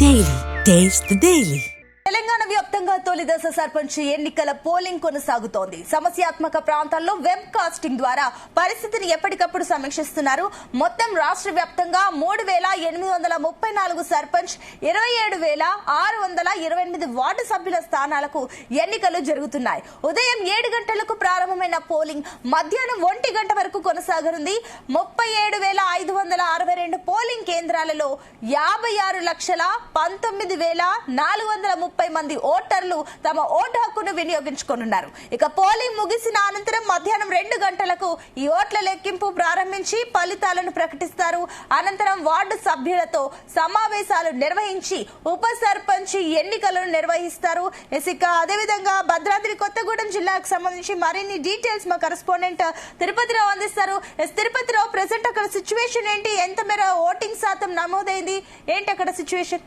Daily. Taste the Daily. Telangana వ్యాప్తంగా తొలి దశ సర్పంచ్ ఎన్నికల పోలింగ్ కొనసాగుతోంది. సమస్యాత్మక ప్రాంతాల్లో వెబ్ కాస్టింగ్ ద్వారా పరిస్థితిని ఎప్పటికప్పుడు సమీక్షిస్తున్నారు. మొత్తం రాష్ట్ర వ్యాప్తంగా 3,834 సర్పంచ్, 27,628 వార్డు సభ్యుల స్థానాలకు ఎన్నికలు జరుగుతున్నాయి. ఉదయం 7 గంటలకు ప్రారంభమైన పోలింగ్ మధ్యాహ్నం 1 గంట వరకు కొనసాగనుంది. 37,562 పోలింగ్ కేంద్రాలలో 56,19,430 మంది ఓటర్లు తమ ఓటు హక్కును వినియోగించుకోనున్నారు. ఇక పోలింగ్ ముగిసిన అనంతరం మధ్యాహ్నం 2 గంటలకు ఈ ఓట్ల లెక్కింపు ప్రారంభించి ఫలితాలను ప్రకటిస్తారు. అనంతరం వార్డు సభ్యులతో సమావేశాలు నిర్వహించి ఉప సర్పంచ్ ఎన్నికలను నిర్వహిస్తారు. ఇక అదేవిధంగా భద్రాద్రి కొత్తగూడెం జిల్లాకు సంబంధించి మరిన్ని డీటెయిల్స్ మా కరెస్పాండెంట్ తిరుపతిరావు అందిస్తారు. తిరుపతిరావు, ప్రెసెంట్ అక్కడ సిచ్యువేషన్ ఏంటి? ఎంత మేర ఓటింగ్ శాతం నమోదైంది? ఏంటి అక్కడ సిచ్యువేషన్?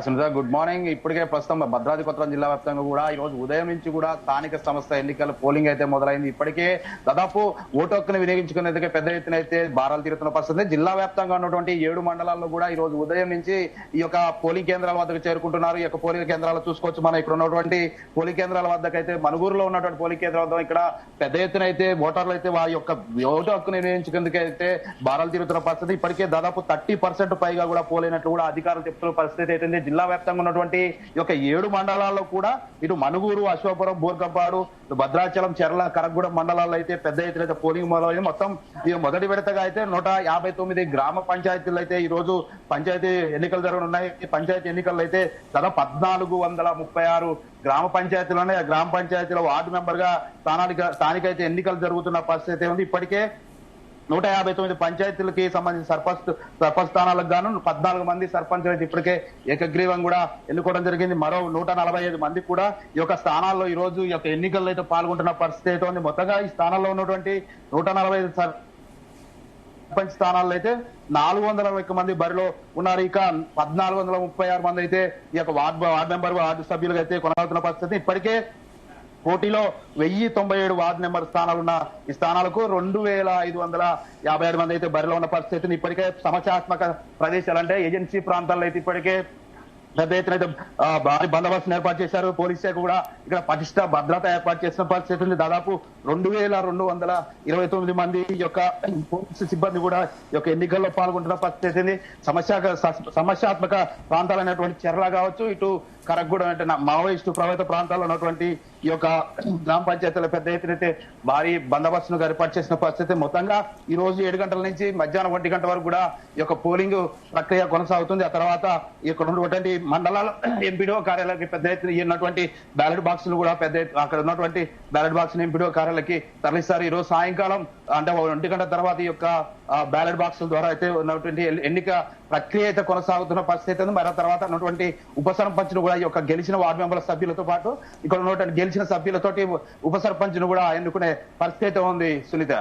Sunitha, good morning. ఇప్పటికే ప్రస్తుతం భద్రాద్రి కొత్తగూడెం జిల్లా వ్యాప్తంగా కూడా ఈ రోజు ఉదయం నుంచి కూడా స్థానిక సంస్థ ఎన్నికల పోలింగ్ అయితే మొదలైంది. ఇప్పటికే దాదాపు ఓటు హక్కును వినియోగించుకునేందుకే పెద్ద ఎత్తున అయితే బారాలు తీరుతున్న పరిస్థితి. జిల్లా వ్యాప్తంగా ఉన్నటువంటి 7 మండలాల్లో కూడా ఈ రోజు ఉదయం నుంచి ఈ యొక్క పోలింగ్ కేంద్రాల వద్దకు చేరుకుంటున్నారు. ఈ యొక్క పోలింగ్ కేంద్రాలు చూసుకోవచ్చు. మనం ఇక్కడ ఉన్నటువంటి పోలింగ్ కేంద్రాల వద్దకైతే మనుగూరులో ఉన్నటువంటి పోలింగ్ కేంద్రాల వద్ద ఇక్కడ పెద్ద ఎత్తున అయితే ఓటర్లు అయితే వారి యొక్క ఓటు హక్కును వినియోగించుకునేందుకు అయితే బారాలు తీరుతున్న పరిస్థితి. ఇప్పటికే దాదాపు 30% పైగా కూడా పోలైనట్లు కూడా అధికారులు చెప్తున్న పరిస్థితి అయితే జిల్లా వ్యాప్తంగా ఉన్నటువంటి ఈ యొక్క 7 మండలాల్లో కూడా ఇటు మనుగూరు, అశ్వాపురం, బోర్గంపాడు, భద్రాచలం, చెర్ల, కరగూడెం మండలాల్లో అయితే పెద్ద ఎత్తున అయితే పోలింగ్ మొదలైంది. మొత్తం ఈ మొదటి విడతగా అయితే 159 గ్రామ పంచాయతీలు అయితే ఈ రోజు పంచాయతీ ఎన్నికలు జరగనున్నాయి. పంచాయతీ ఎన్నికల్లో అయితే దాదాపు 1436 గ్రామ పంచాయతీలు ఉన్నాయి. ఆ గ్రామ పంచాయతీలో వార్డు మెంబర్ గా స్థానికైతే ఎన్నికలు జరుగుతున్న పరిస్థితి ఉంది. ఇప్పటికే 159 పంచాయతీలకి సంబంధించిన సర్పంచ్ స్థానాలకు గాను 14 మంది సర్పంచులు అయితే ఇప్పటికే ఏకగ్రీవం కూడా ఎన్నుకోవడం జరిగింది. మరో 145 మంది కూడా ఈ యొక్క స్థానాల్లో ఈ రోజు ఈ యొక్క ఎన్నికల్లో అయితే పాల్గొంటున్న పరిస్థితి అయితే ఉంది. మొత్తంగా ఈ స్థానాల్లో ఉన్నటువంటి 145 సర్పంచ్ స్థానాల్లో అయితే 401 మంది బరిలో ఉన్నారు. ఇక 1436 మంది అయితే ఈ యొక్క వార్డు మెంబర్, వార్డు సభ్యులుగా అయితే కొనసాగుతున్న పరిస్థితి. ఇప్పటికే పోటీలో 1097 వార్డు నెంబర్ స్థానాలున్న ఈ స్థానాలకు 2557 మంది అయితే బరిలో ఉన్న పరిస్థితిని ఇప్పటికే సమస్యాత్మక ప్రదేశాలు అంటే ఏజెన్సీ ప్రాంతాల్లో అయితే ఇప్పటికే పెద్ద ఎత్తున అయితే భారీ బందోబస్తును ఏర్పాటు చేశారు. పోలీస్ శాఖ కూడా ఇక్కడ పటిష్ట భద్రత ఏర్పాటు చేసిన పరిస్థితి ఉంది. దాదాపు 2229 మంది యొక్క పోలీసు సిబ్బంది కూడా ఈ యొక్క ఎన్నికల్లో పాల్గొంటున్న పరిస్థితి ఉంది. సమస్యాత్మక ప్రాంతాలైనటువంటి చెర్ల కావచ్చు, ఇటు కరగూడెం అంటే మావోయిస్టు ప్రభావిత ప్రాంతాల్లో ఉన్నటువంటి ఈ యొక్క గ్రామ పంచాయతీల పెద్ద ఎత్తున అయితే భారీ బందోబస్తును ఏర్పాటు చేసిన పరిస్థితి. మొత్తంగా ఈ రోజు 7 గంటల నుంచి మధ్యాహ్నం 1 గంట వరకు కూడా ఈ యొక్క పోలింగ్ ప్రక్రియ కొనసాగుతుంది. ఆ తర్వాత ఇక్కడ ఉన్నటువంటి మండలాల ఎంపీడీఓ కార్యాలయాలకి పెద్ద ఎత్తున ఉన్నటువంటి బ్యాలెట్ బాక్సులు కూడా అక్కడ ఉన్నటువంటి బ్యాలెట్ బాక్స్ ఎంపీడీఓ కార్యాలయాలకి తరలిస్తారు. ఈ రోజు సాయంకాలం అంటే 1 గంట తర్వాత ఈ యొక్క బ్యాలెట్ బాక్సుల ద్వారా అయితే ఉన్నటువంటి ఎన్నిక ప్రక్రియ అయితే కొనసాగుతున్న పరిస్థితి ఉంది. మరి తర్వాత ఉన్నటువంటి ఉప సర్పంచ్ను కూడా ఈ యొక్క గెలిచిన వార్డు మెంబర్ల సభ్యులతో పాటు ఇక్కడ ఉన్నటువంటి గెలిచిన సభ్యులతోటి ఉప సర్పంచ్ను కూడా ఎన్నుకునే పరిస్థితి ఉంది. సునీత,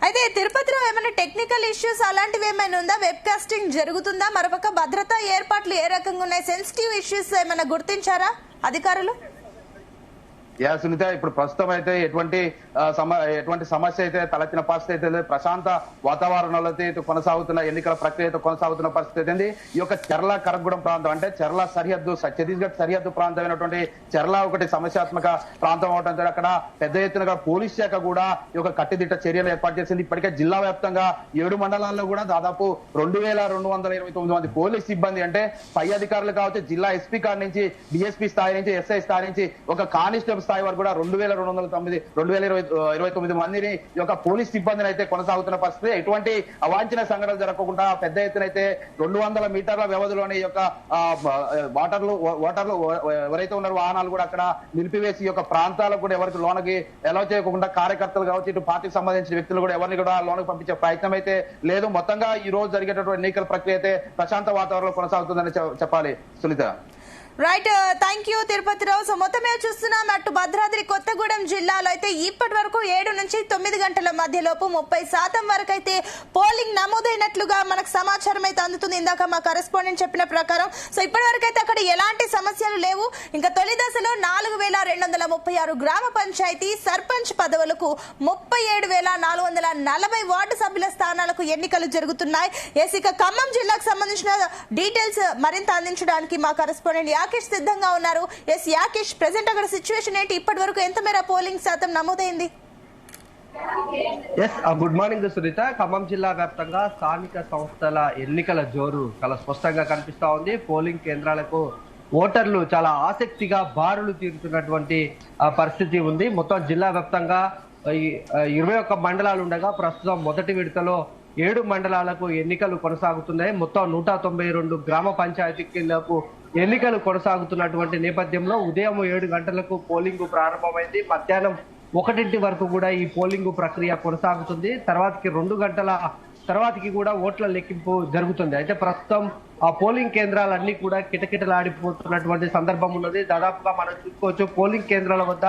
అయితే తిరుపతిలో ఏమైనా టెక్నికల్ ఇష్యూస్ అలాంటివి ఏమైనా ఉందా? వెబ్ కాస్టింగ్ జరుగుతుందా? మరొక భద్రతా ఏర్పాట్లు ఏ రకంగా ఉన్నాయి? సెన్సిటివ్ ఇష్యూస్ ఏమైనా గుర్తించారా అధికారులు? సునీత, ఇప్పుడు ప్రస్తుతం అయితే ఎటువంటి సమస్య అయితే తలెత్తిన పరిస్థితి అయితే ప్రశాంత వాతావరణంలో అయితే కొనసాగుతున్న ఎన్నికల ప్రక్రియ అయితే కొనసాగుతున్న పరిస్థితి ఉంది. ఈ యొక్క చెర్ల కరగూడెం ప్రాంతం అంటే చెర్ల సరిహద్దు, ఛత్తీస్గఢ్ సరిహద్దు ప్రాంతమైనటువంటి చెర్ల ఒకటి సమస్యాత్మక ప్రాంతం అవడంతో అక్కడ పెద్ద ఎత్తున పోలీస్ శాఖ కూడా ఈ యొక్క కట్టుదిట్ట చర్యలు ఏర్పాటు చేసింది. ఇప్పటికే జిల్లా వ్యాప్తంగా 7 మండలాల్లో కూడా దాదాపు 2229 మంది పోలీస్ సిబ్బంది అంటే పై అధికారులు కావచ్చు, జిల్లా ఎస్పీ కాడి నుంచి డిఎస్పీ స్థాయి నుంచి ఎస్ఐ స్థాయి నుంచి ఒక కానిస్టేబుల్ స్థాయి వరకు కూడా 2229 మందిని ఈ యొక్క పోలీస్ సిబ్బందిని అయితే కొనసాగుతున్న పరిస్థితి. ఎటువంటి అవాంఛనీయ సంఘటనలు జరగకుండా పెద్ద ఎత్తున అయితే 200 మీటర్ల వ్యవధిలోనే ఈ యొక్క ఓటర్లు ఎవరైతే ఉన్నారో వాహనాలు కూడా అక్కడ నిలిపివేసి ఈ యొక్క ప్రాంతాలకు కూడా ఎవరికి లోనకి ఎలా చేయకుండా కార్యకర్తలు కావచ్చు, ఇటు పార్టీకి సంబంధించిన వ్యక్తులు కూడా ఎవరిని కూడా లోనకి పంపించే ప్రయత్నం అయితే లేదు. మొత్తంగా ఈ రోజు జరిగేటటువంటి ఎన్నికల ప్రక్రియ అయితే ప్రశాంత వాతావరణంలో కొనసాగుతుందని చెప్పాలి. Sunitha, right, thank you Tirupatirao. So మొత్తం మీద చూస్తున్నాం, అటు భద్రాద్రి కొత్తగూడెం జిల్లాలో అయితే ఇప్పటి వరకు 7 నుంచి 9 గంటల మధ్యలోపు 30% వరకు అయితే పోలింగ్ నమోదైనట్లుగా మనకు సమాచారం అయితే అందుతుంది. ఇందాక మా కరెస్పాండెంట్ చెప్పిన ప్రకారం. సో ఇప్పటి వరకు అయితే అక్కడ ఎలాంటి సమస్యలు లేవు. ఇంకా తొలి దశలో 4236 గ్రామ పంచాయతీ సర్పంచ్ పదవులకు 37,440 వార్డు సభ్యుల స్థానాలకు ఎన్నికలు జరుగుతున్నాయి. ఇక ఖమ్మం జిల్లాకు సంబంధించిన డీటెయిల్స్ మరింత అందించడానికి మా కరెస్పాండెంట్ యాకేష్ సిద్ధంగా ఉన్నారు. యాకేష్, ప్రెసెంట్ అక్కడ సిచ్యువేషన్ ఏంటి? ఇప్పటి వరకు ఎంత మేర పోలింగ్ శాతం నమోదైంది? Good morning Sunitha. ఖమ్మం జిల్లా వ్యాప్తంగా స్థానిక సంస్థల ఎన్నికల జోరు చాలా స్పష్టంగా కనిపిస్తా ఉంది. పోలింగ్ కేంద్రాలకు ఓటర్లు చాలా ఆసక్తిగా బారులు తీరుతున్నటువంటి పరిస్థితి ఉంది. మొత్తం జిల్లా వ్యాప్తంగా 21 మండలాలు ఉండగా ప్రస్తుతం మొదటి విడతలో 7 మండలాలకు ఎన్నికలు కొనసాగుతున్నాయి. మొత్తం 192 గ్రామ పంచాయతీలకు ఎన్నికలు కొనసాగుతున్నటువంటి నేపథ్యంలో ఉదయం 7 గంటలకు పోలింగ్ ప్రారంభమైంది. మధ్యాహ్నం 1 వరకు కూడా ఈ పోలింగ్ ప్రక్రియ కొనసాగుతుంది. తర్వాతకి 2 గంటల తర్వాతకి కూడా ఓట్ల లెక్కింపు జరుగుతుంది. అయితే ప్రస్తుతం ఆ పోలింగ్ కేంద్రాలన్నీ కూడా కిటకిటలాడిపోతున్నటువంటి సందర్భం ఉన్నది. దాదాపుగా మనం చూసుకోవచ్చు పోలింగ్ కేంద్రాల వద్ద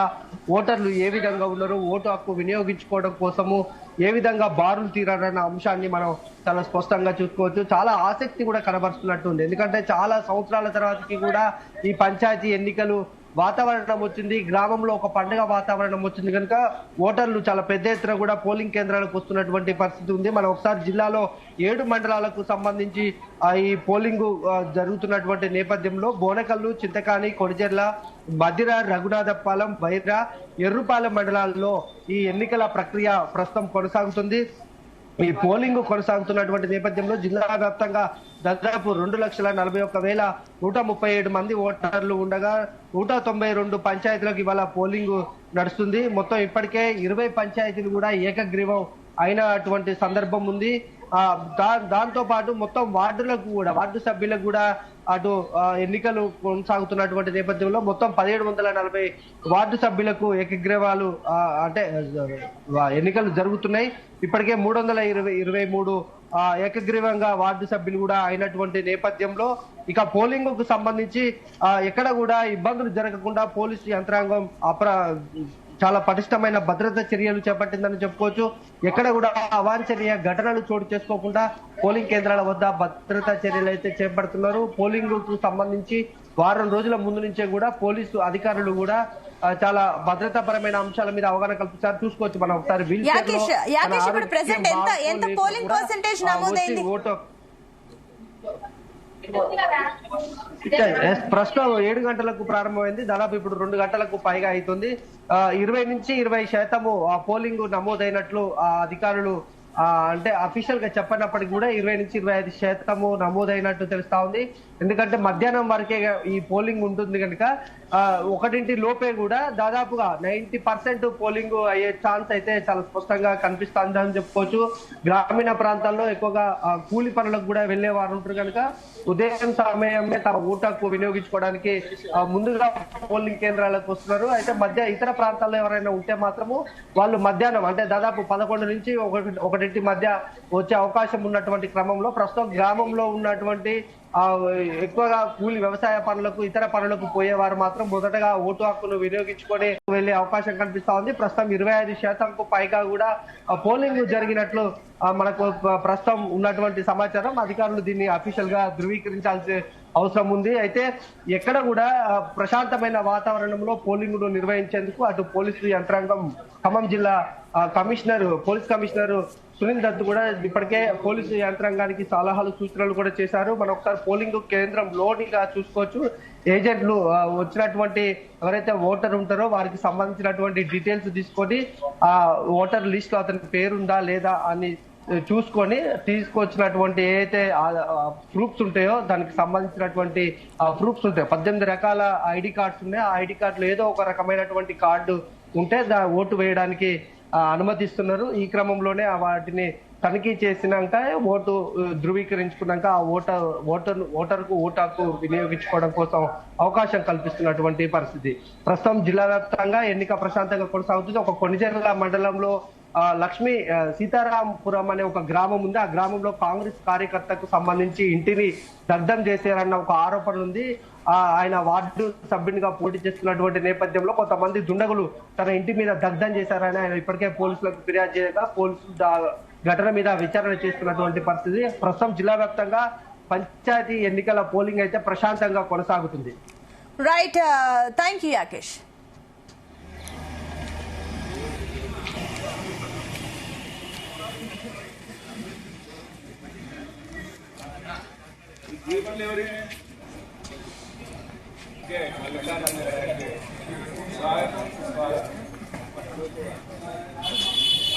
ఓటర్లు ఏ విధంగా ఉన్నారు, ఓటు హక్కు వినియోగించుకోవడం కోసము ఏ విధంగా బారులు తీరారన్న అంశాన్ని మనం చాలా స్పష్టంగా చూసుకోవచ్చు. చాలా ఆసక్తి కూడా కనబరుస్తున్నట్టుంది. ఎందుకంటే చాలా సంవత్సరాల తర్వాతకి కూడా ఈ పంచాయతీ ఎన్నికలు వాతావరణం వచ్చింది, గ్రామంలో ఒక పండుగ వాతావరణం వచ్చింది కనుక ఓటర్లు చాలా పెద్ద ఎత్తున కూడా పోలింగ్ కేంద్రాలకు వస్తున్నటువంటి పరిస్థితి ఉంది. మనం ఒకసారి జిల్లాలో 7 మండలాలకు సంబంధించి ఈ పోలింగ్ జరుగుతున్నటువంటి నేపథ్యంలో బోనకల్లు, చింతకాని, కొడిజెర్ల, మధిర, రఘునాథపాలెం, వైరా, ఎర్రుపాలెం మండలాల్లో ఈ ఎన్నికల ప్రక్రియ ప్రస్తుతం కొనసాగుతుంది. ఈ పోలింగ్ కొనసాగుతున్నటువంటి నేపథ్యంలో జిల్లా వ్యాప్తంగా దాదాపు 2,41,137 మంది ఓటర్లు ఉండగా 192 పంచాయతీలకు ఇవాళ పోలింగ్ నడుస్తుంది. మొత్తం ఇప్పటికే 20 పంచాయతీలు కూడా ఏకగ్రీవం అయినటువంటి సందర్భం ఉంది. దాంతో పాటు మొత్తం వార్డు సభ్యులకు కూడా అటు ఎన్నికలు కొనసాగుతున్నటువంటి నేపథ్యంలో మొత్తం 1740 వార్డు సభ్యులకు ఏకగ్రీవాలు అంటే ఎన్నికలు జరుగుతున్నాయి. ఇప్పటికే 323 ఏకగ్రీవంగా వార్డు సభ్యులు కూడా అయినటువంటి నేపథ్యంలో ఇక పోలింగ్ కు సంబంధించి ఎక్కడ కూడా ఇబ్బందులు జరగకుండా పోలీసు యంత్రాంగం చాలా పటిష్టమైన భద్రతా చర్యలు చేపట్టిందని చెప్పుకోవచ్చు. ఎక్కడ కూడా అవాంఛనీయ ఘటనలు చోటు చేసుకోకుండా పోలింగ్ కేంద్రాల వద్ద భద్రతా చర్యలు అయితే చేపడుతున్నారు. పోలింగ్ కు సంబంధించి వారం రోజుల ముందు నుంచే కూడా పోలీసు అధికారులు కూడా చాలా భద్రతాపరమైన అంశాల మీద అవగాహన కల్పిస్తారు. చూసుకోవచ్చు మనం ఒకసారి ప్రస్తుతం 7 గంటలకు ప్రారంభమైంది. దాదాపు ఇప్పుడు 2 గంటలకు పైగా అవుతుంది. 20 నుంచి 20% పోలింగ్ నమోదైనట్లు అధికారులు అంటే అఫీషియల్ గా చెప్పినప్పటికీ కూడా 20 నుంచి 25% నమోదైనట్టు తెలుస్తా ఉంది. ఎందుకంటే మధ్యాహ్నం వరకే ఈ పోలింగ్ ఉంటుంది కనుక 1 లోపే కూడా దాదాపుగా 90% పోలింగ్ అయ్యే ఛాన్స్ అయితే చాలా స్పష్టంగా కనిపిస్తుందని చెప్పుకోవచ్చు. గ్రామీణ ప్రాంతాల్లో ఎక్కువగా కూలి పనులకు కూడా వెళ్లే వారు ఉంటారు కనుక ఉదయం సమయమే తమ ఓటు హక్కు వినియోగించుకోవడానికి ముందుగా పోలింగ్ కేంద్రాలకు వస్తున్నారు. అయితే ఇతర ప్రాంతాల్లో ఎవరైనా ఉంటే మాత్రము వాళ్ళు మధ్యాహ్నం అంటే దాదాపు 11 నుంచి 1 మధ్య వచ్చే అవకాశం ఉన్నటువంటి క్రమంలో ప్రస్తుతం గ్రామంలో ఉన్నటువంటి ఎక్కువగా కూలి వ్యవసాయ పనులకు ఇతర పనులకు పోయేవారు మాత్రం మొదటగా ఓటు హక్కును వినియోగించుకొని వెళ్లే అవకాశం కనిపిస్తా ఉంది. ప్రస్తుతం 25% పైగా కూడా పోలింగ్ జరిగినట్లు మనకు ప్రస్తుతం ఉన్నటువంటి సమాచారం. అధికారులు దీన్ని అఫీషియల్ గా ధృవీకరించాల్సిన అవసరం ఉంది. అయితే ఎక్కడ కూడా ప్రశాంతమైన వాతావరణంలో పోలింగ్ ను నిర్వహించేందుకు అటు పోలీసు యంత్రాంగం ఖమ్మం జిల్లా పోలీస్ కమిషనర్ సునీల్ దత్ కూడా ఇప్పటికే పోలీసు యంత్రాంగానికి సలహాలు సూచనలు కూడా చేశారు. మనం ఒకసారి పోలింగ్ కేంద్రం లోనిగా చూసుకోవచ్చు. ఏజెంట్లు వచ్చినటువంటి ఎవరైతే ఓటర్ ఉంటారో వారికి సంబంధించినటువంటి డీటెయిల్స్ తీసుకొని ఆ ఓటర్ లిస్ట్ లో అతని పేరుందా లేదా అని చూసుకొని తీసుకొచ్చినటువంటి ఏదైతే ప్రూఫ్స్ ఉంటాయో దానికి సంబంధించినటువంటి ప్రూఫ్స్ ఉంటాయి. 18 రకాల ఐడి కార్డ్స్ ఉన్నాయి. ఆ ఐడి కార్డులో ఏదో ఒక రకమైనటువంటి కార్డు ఉంటే ఓటు వేయడానికి అనుమతిస్తున్నారు. ఈ క్రమంలోనే వాటిని తనిఖీ చేసినాక ఓటు ధృవీకరించుకున్నాక ఆ ఓటర్కు ఓటు హక్కు వినియోగించుకోవడం కోసం అవకాశం కల్పిస్తున్నటువంటి పరిస్థితి. ప్రస్తుతం జిల్లా వ్యాప్తంగా ఎన్నిక ప్రశాంతంగా కొనసాగుతుంది. ఒక కొనిజర్ల మండలంలో లక్ష్మీ సీతారాంపురం అనే ఒక గ్రామం ఉంది. ఆ గ్రామంలో కాంగ్రెస్ కార్యకర్తకు సంబంధించి ఇంటిని దగ్ధం చేశారన్న ఒక ఆరోపణ ఉంది. ఆయన వార్డు సభ్యునిగా పోటీ చేస్తున్నటువంటి నేపథ్యంలో కొంతమంది దుండగులు తన ఇంటి మీద దగ్ధం చేశారని ఆయన ఇప్పటికే పోలీసులకు ఫిర్యాదు చేయగా పోలీసులు ఘటన మీద విచారణ చేస్తున్నటువంటి పరిస్థితి. ప్రస్తుతం జిల్లా వ్యాప్తంగా పంచాయతీ ఎన్నికల పోలింగ్ అయితే ప్రశాంతంగా కొనసాగుతుంది. Right, thank you Yakesh. Okay,